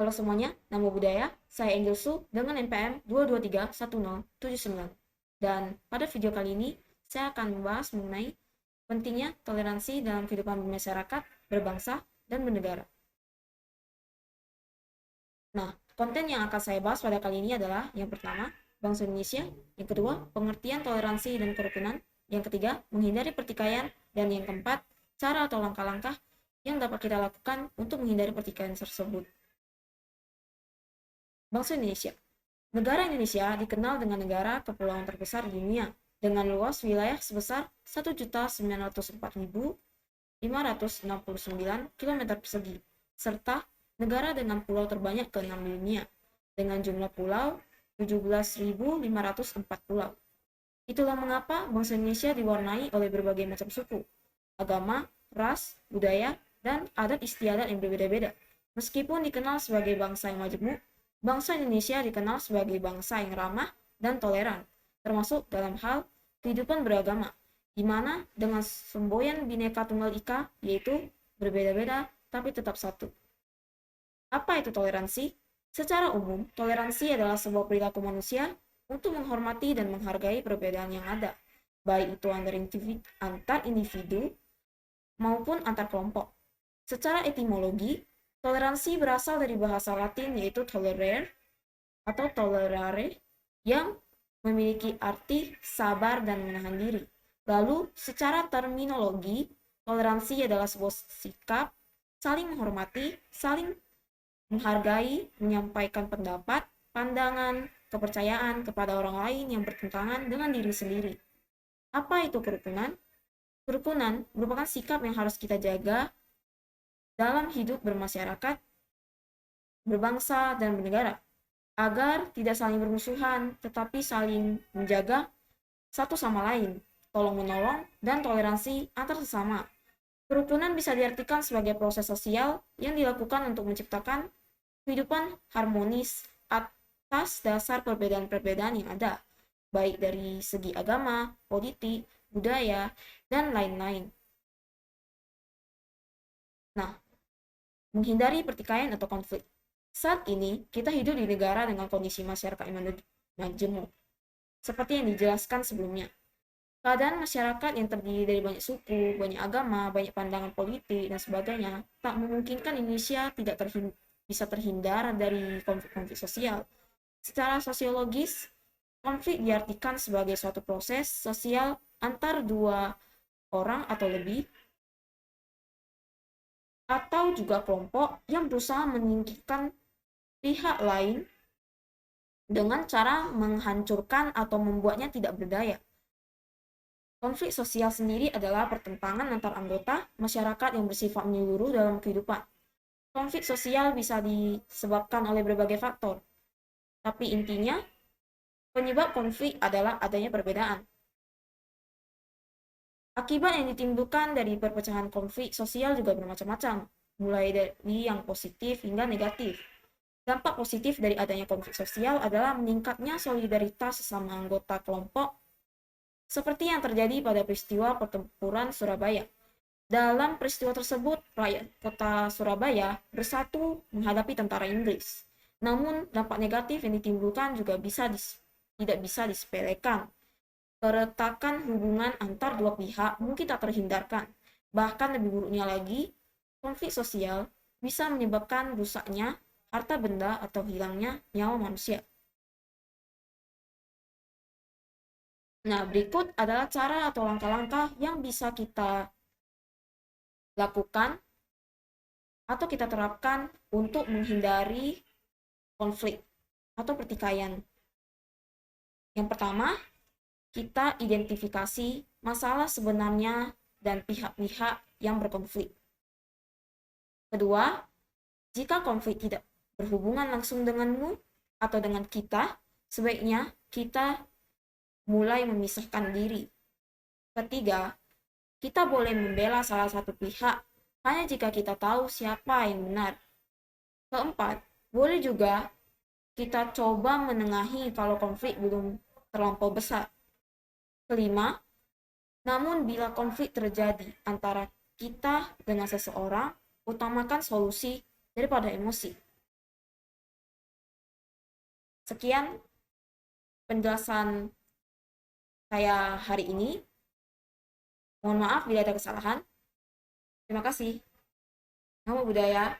Halo semuanya, nama budaya, saya Angel Su dengan NPM 2231079. Dan pada video kali ini, saya akan membahas mengenai pentingnya toleransi dalam kehidupan masyarakat, berbangsa, dan bernegara. Nah, konten yang akan saya bahas pada kali ini adalah yang pertama, bangsa Indonesia, yang kedua, pengertian toleransi dan kerukunan, yang ketiga, menghindari pertikaian, dan yang keempat, cara atau langkah-langkah yang dapat kita lakukan untuk menghindari pertikaian tersebut. Bangsa Indonesia. Negara Indonesia dikenal dengan negara kepulauan terbesar di dunia, dengan luas wilayah sebesar 1.904.569 km persegi, serta negara dengan pulau terbanyak ke-6 di dunia, dengan jumlah pulau 17.504 pulau. Itulah mengapa bangsa Indonesia diwarnai oleh berbagai macam suku, agama, ras, budaya, dan adat istiadat yang berbeda-beda. Meskipun dikenal sebagai bangsa yang majemuk, bangsa Indonesia dikenal sebagai bangsa yang ramah dan toleran, termasuk dalam hal kehidupan beragama, di mana dengan semboyan Bhinneka Tunggal Ika, yaitu berbeda-beda tapi tetap satu. Apa itu toleransi? Secara umum, toleransi adalah sebuah perilaku manusia untuk menghormati dan menghargai perbedaan yang ada, baik itu antar individu maupun antar kelompok. Secara etimologi, toleransi berasal dari bahasa Latin yaitu tolerare atau tolerare yang memiliki arti sabar dan menahan diri. Lalu, secara terminologi, toleransi adalah sebuah sikap saling menghormati, saling menghargai, menyampaikan pendapat, pandangan, kepercayaan kepada orang lain yang bertentangan dengan diri sendiri. Apa itu kerukunan? Kerukunan merupakan sikap yang harus kita jaga dalam hidup bermasyarakat, berbangsa, dan bernegara, agar tidak saling bermusuhan, tetapi saling menjaga satu sama lain, tolong-menolong, dan toleransi antar sesama. Kerukunan bisa diartikan sebagai proses sosial yang dilakukan untuk menciptakan kehidupan harmonis atas dasar perbedaan-perbedaan yang ada, baik dari segi agama, politik, budaya, dan lain-lain. Nah, menghindari pertikaian atau konflik. Saat ini, kita hidup di negara dengan kondisi masyarakat yang majemuk, seperti yang dijelaskan sebelumnya. Keadaan masyarakat yang terdiri dari banyak suku, banyak agama, banyak pandangan politik, dan sebagainya, tak memungkinkan Indonesia tidak bisa terhindar dari konflik-konflik sosial. Secara sosiologis, konflik diartikan sebagai suatu proses sosial antar dua orang atau lebih, atau juga kelompok yang berusaha menyingkirkan pihak lain dengan cara menghancurkan atau membuatnya tidak berdaya. Konflik sosial sendiri adalah pertentangan antar anggota masyarakat yang bersifat menyeluruh dalam kehidupan. Konflik sosial bisa disebabkan oleh berbagai faktor, tapi intinya penyebab konflik adalah adanya perbedaan. Akibat yang ditimbulkan dari perpecahan konflik sosial juga bermacam-macam, mulai dari yang positif hingga negatif. Dampak positif dari adanya konflik sosial adalah meningkatnya solidaritas sesama anggota kelompok, seperti yang terjadi pada peristiwa pertempuran Surabaya. Dalam peristiwa tersebut, rakyat kota Surabaya bersatu menghadapi tentara Inggris. Namun, dampak negatif yang ditimbulkan juga tidak bisa disepelekan. Keretakan hubungan antar dua pihak mungkin tak terhindarkan. Bahkan lebih buruknya lagi, konflik sosial bisa menyebabkan rusaknya harta benda atau hilangnya nyawa manusia. Nah, berikut adalah cara atau langkah-langkah yang bisa kita lakukan atau kita terapkan untuk menghindari konflik atau pertikaian. Yang pertama, kita identifikasi masalah sebenarnya dan pihak-pihak yang berkonflik. Kedua, jika konflik tidak berhubungan langsung denganmu atau dengan kita, sebaiknya kita mulai memisahkan diri. Ketiga, kita boleh membela salah satu pihak hanya jika kita tahu siapa yang benar. Keempat, boleh juga kita coba menengahi kalau konflik belum terlampau besar. Kelima, namun bila konflik terjadi antara kita dengan seseorang, utamakan solusi daripada emosi. Sekian penjelasan saya hari ini. Mohon maaf bila ada kesalahan. Terima kasih. Nama budaya.